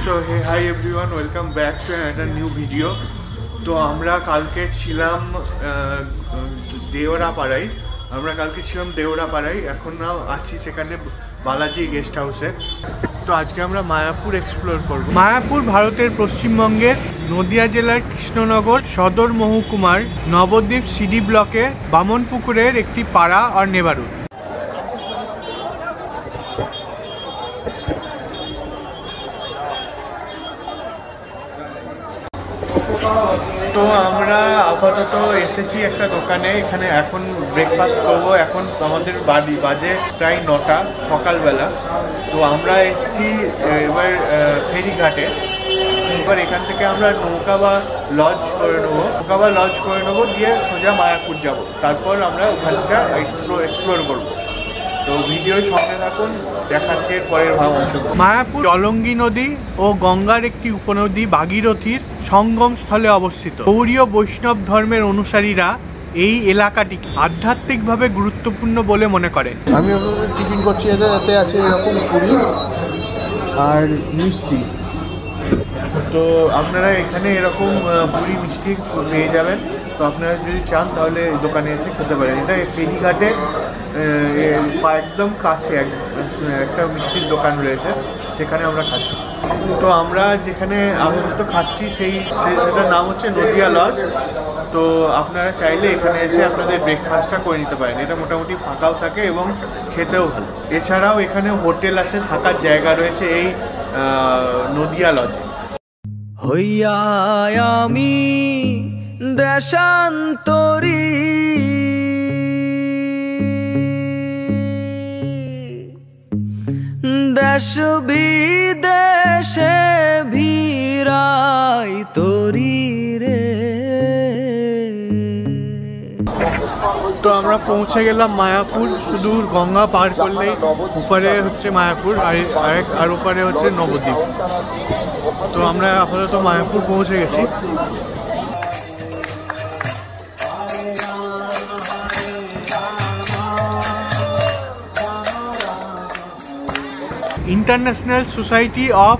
So hey hi everyone, welcome back to একটা new video. তো আমরা কালকে ছিলাম দেওরাপাড়ায়। এখন নাও আছি সেখানে বালাজি গেস্ট হাউসে। তো আজকে আমরা মায়াপুর এক্সপ্লোর করব। মায়াপুর ভারতের পশ্চিমবঙ্গের নদিয়া জেলার কৃষ্ণনগর সদর মহকুমার নবদ্বীপ সিডি ব্লকের বামনপুকুরের একটি পাড়া আর নেবারুদ। তো আমরা আপাতত এসেছি একটা দোকানে, এখানে এখন ব্রেকফাস্ট করব। এখন আমাদের বাজে প্রায় 9টা সকালবেলা। তো আমরা এসেছি এবার ফেরিঘাটে। এবার এখান থেকে আমরা নৌকা বা লজ করে নেবো, দিয়ে সোজা মায়াপুর যাব। তারপর আমরা ওখানটা এক্সপ্লোর করবো। তো ভিডিওর সঙ্গে থাকুন, দেখাচ্ছি এর পরের অংশ। মায়াপুর জলঙ্গি নদী ও গঙ্গার একটি উপনদী ভাগীরথীর সঙ্গম স্থলে অবস্থিত। গৌড়ীয় বৈষ্ণব ধর্মের অনুসারীরা এই এলাকাটি আধ্যাত্মিকভাবে গুরুত্বপূর্ণ বলে মনে করেন। আমি আপনাদের টিফিন করছি, এতে আছে এরকম পুরি আর মিষ্টি। তো আপনারা এখানে এরকম পুরি মিষ্টি পেয়ে যাবেন। তো আপনারা যদি চান তাহলে দোকানে এসে খেতে পারেন। এটা ফেরিঘাটে একদম কাছে একটা মিষ্টির দোকান রয়েছে, সেখানে আমরা খাচ্ছি। তো আমরা যেখানে আপাতত খাচ্ছি সেটার নাম হচ্ছে নদিয়া লজ। তো আপনারা চাইলে এখানে এসে আপনাদের ব্রেকফাস্টটা করে নিতে পারেন। এটা মোটামুটি ফাঁকাও থাকে এবং খেতেও ভালো। এছাড়াও এখানে হোটেল আছে, থাকার জায়গা রয়েছে এই নদিয়া লজে। হইয়া আমি দেশান্তরী, দেশ বিদেশে ভিড়াই তরি রে। তো আমরা পৌঁছে গেলাম মায়াপুর। শুধু গঙ্গা পার করলেই উপরে হচ্ছে মায়াপুর, আর ওপারে হচ্ছে নবদ্বীপ। তো আমরা আপাতত মায়াপুর পৌঁছে গেছি। International Society of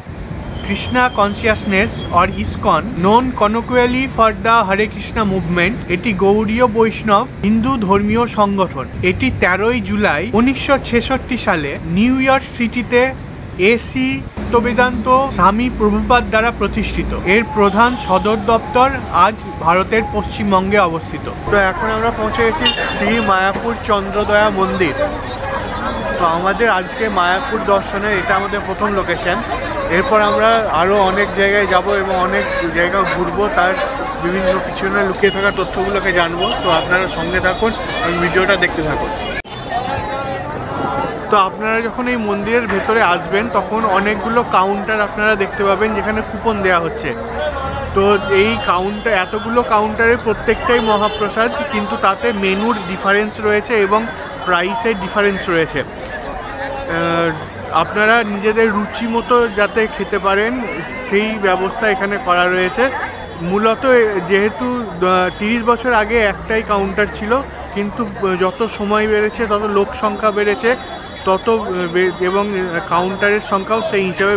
Krishna Consciousness or ISKCON, known colloquially for the Hare Krishna movement, এটি গৌড়ীয় বৈষ্ণব হিন্দু ধর্মীয় সংগঠন। এটি 13ই জুলাই 1966 সালে নিউ ইয়র্ক সিটিতে এসি বেদান্ত স্বামী প্রভুপাদ দ্বারা প্রতিষ্ঠিত। এর প্রধান সদর দপ্তর আজ ভারতের পশ্চিমবঙ্গে অবস্থিত। তো এখন আমরা পৌঁছে গেছি শ্রী মায়াপুর চন্দ্রদয়া মন্দির। তো আমাদের আজকে মায়াপুর দর্শনের এটা আমাদের প্রথম লোকেশন। এরপর আমরা আরও অনেক জায়গায় যাব এবং অনেক জায়গা ঘুরবো, তার বিভিন্ন পিছনে লুকিয়ে থাকা তথ্যগুলোকে জানবো। তো আপনারা সঙ্গে থাকুন এবং ভিডিওটা দেখতে থাকুন। তো আপনারা যখন এই মন্দিরের ভেতরে আসবেন তখন অনেকগুলো কাউন্টার আপনারা দেখতে পাবেন, যেখানে কুপন দেওয়া হচ্ছে। তো এই এতগুলো কাউন্টারে প্রত্যেকটাই মহাপ্রসাদ, কিন্তু তাতে মেনুর ডিফারেন্স রয়েছে এবং প্রাইসের ডিফারেন্স রয়েছে। আপনারা নিজেদের রুচি মতো যাতে খেতে পারেন সেই ব্যবস্থা এখানে করা রয়েছে। মূলত যেহেতু 30 বছর আগে একটাই কাউন্টার ছিল, কিন্তু যত সময় বেড়েছে তত লোক সংখ্যা বেড়েছে, এবং কাউন্টারের সংখ্যাও সেই হিসাবে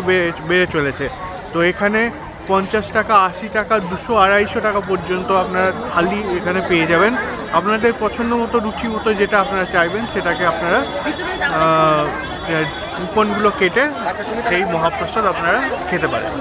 বেড়ে চলেছে। তো এখানে 50 টাকা, 80 টাকা, 200, 250 টাকা পর্যন্ত আপনারা থালি এখানে পেয়ে যাবেন। আপনাদের পছন্দ মতো, রুচি মতো যেটা আপনারা চাইবেন সেটাকে আপনারা কুপনগুলো কেটে সেই মহাপ্রসাদ আপনারা খেতে পারেন।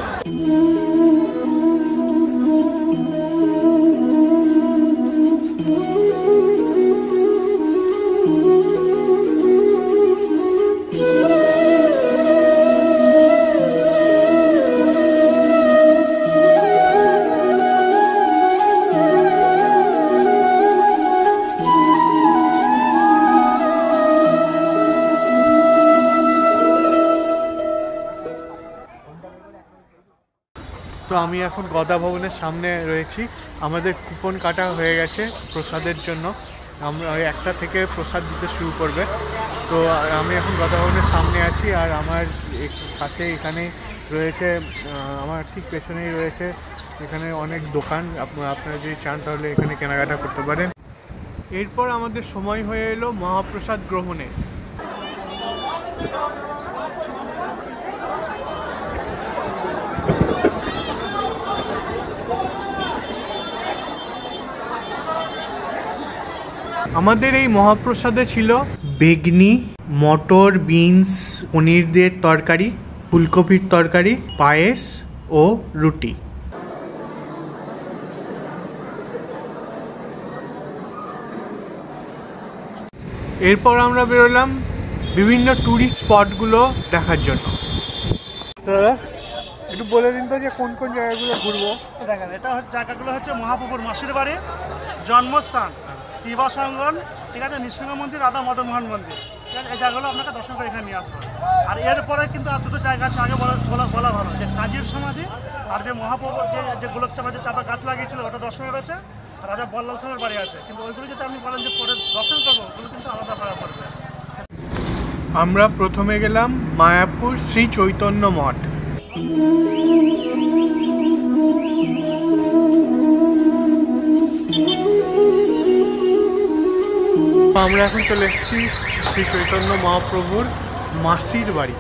তো আমি এখন গদা ভবনের সামনে রয়েছি। আমাদের কুপন কাটা হয়ে গেছে প্রসাদের জন্য। আমরা 1টা থেকে প্রসাদ দিতে শুরু করবে। তো আমি এখন গদা ভবনের সামনে আছি, আর আমার কাছে এখানে রয়েছে, আমার ঠিক পেছনেই রয়েছে এখানে অনেক দোকান। আপনারা যদি চান তাহলে এখানে কেনাকাটা করতে পারেন। এরপর আমাদের সময় হয়ে এলো মহাপ্রসাদ গ্রহণে। আমাদের এই মহাপ্রসাদে ছিল বেগনি, মটর, বিনস, পনির দিয়ে তরকারি, ফুলকপির তরকারি, পায়েস ও রুটি। এরপর আমরা বেরোলাম বিভিন্ন ট্যুরিস্ট স্পটগুলো দেখার জন্য। দাদা একটু বলে দিন তো যে কোন কোন জায়গাগুলো ঘুরবো। দেখেন, এটা জায়গাগুলো হচ্ছে মহাপ্রভুর মাসির বাড়ি, জন্মস্থান, শিবাসঙ্গন, ঠিক আছে, নৃসিংহ মন্দির, রাধা মদন মোহন মন্দির, ঠিক আছে। এই জায়গাগুলো আপনাকে দর্শন করে এখানে নিয়ে আসবে। আর এরপরে কিন্তু আর দুটো জায়গা আছে, আগে বলা ভালো, যে কাজীর সমাধি আর যে মহাপ্রভুর যে গোলকচাপা যে চাপা গাছ লাগিয়েছিল ওটা দর্শন রয়েছে। রাজা বল্লাল সেনের বাড়ি আছে, কিন্তু ওইগুলো যদি আপনি বলেন যে পরে দর্শন করবো, ওগুলো কিন্তু আলাদা ভাড়া পড়বে। আমরা প্রথমে গেলাম মায়াপুর শ্রী চৈতন্য মঠ। আমরা এখন চলে এসেছি শ্রী চৈতন্য মহাপ্রভুর মাসির বাড়ি।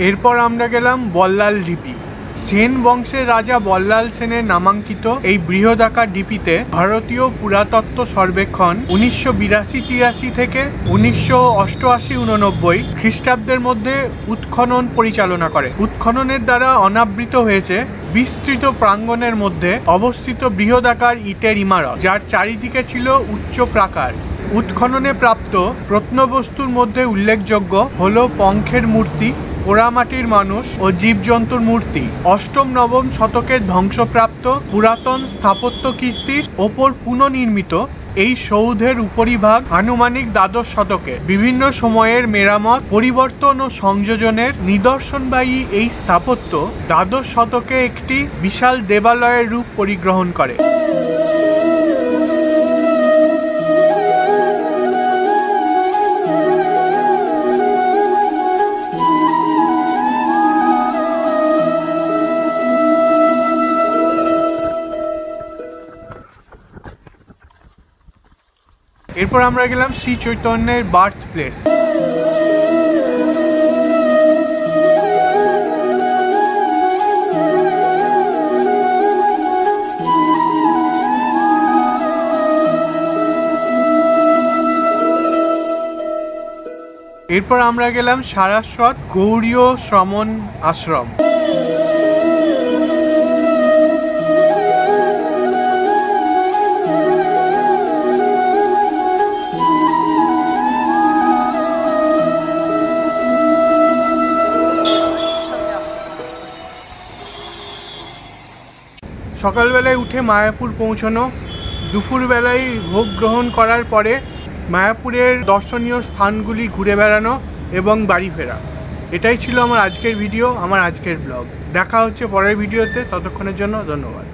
এরপর আমরা গেলাম বল্লাল ঢিপি। সেন বংশের রাজা বল্লাল সেনের নামাঙ্কিত এই বৃহদাকার ঢিপিতে ভারতীয় পুরাতত্ত্ব সর্বেক্ষণ 1982-83 থেকে 1988-89 খ্রিস্টাব্দের মধ্যে উৎখনন পরিচালনা করে। উৎখননের দ্বারা অনাবৃত হয়েছে বিস্তৃত প্রাঙ্গণের মধ্যে অবস্থিত বৃহদাকার ইটের ইমারত, যার চারিদিকে ছিল উচ্চ প্রাকার। উৎখননে প্রাপ্ত প্রত্নবস্তুর মধ্যে উল্লেখযোগ্য হল পঙ্খের মূর্তি, পোড়ামাটির মানুষ ও জীবজন্তুর মূর্তি। অষ্টম-নবম শতকের ধ্বংসপ্রাপ্ত পুরাতন স্থাপত্য কীর্তির ওপর পুনর্নির্মিত এই সৌধের উপরিভাগ আনুমানিক দ্বাদশ শতকে বিভিন্ন সময়ের মেরামত, পরিবর্তন ও সংযোজনের নিদর্শনবাহী এই স্থাপত্য দ্বাদশ শতকে একটি বিশাল দেবালয়ের রূপ পরিগ্রহণ করে। এরপর আমরা গেলাম শ্রী চৈতন্যের বার্থ প্লেস। এরপর আমরা গেলাম সারস্বত গৌড়ীয় শ্রমণ আশ্রম। সকালবেলায় উঠে মায়াপুর পৌঁছানো, দুপুরবেলায় ভোগ গ্রহণ করার পরে মায়াপুরের দর্শনীয় স্থানগুলি ঘুরে বেড়ানো এবং বাড়ি ফেরা। এটাই ছিল আমার আজকের ভিডিও, আমার আজকের ব্লগ। দেখা হচ্ছে পরের ভিডিওতে, ততক্ষণের জন্য ধন্যবাদ।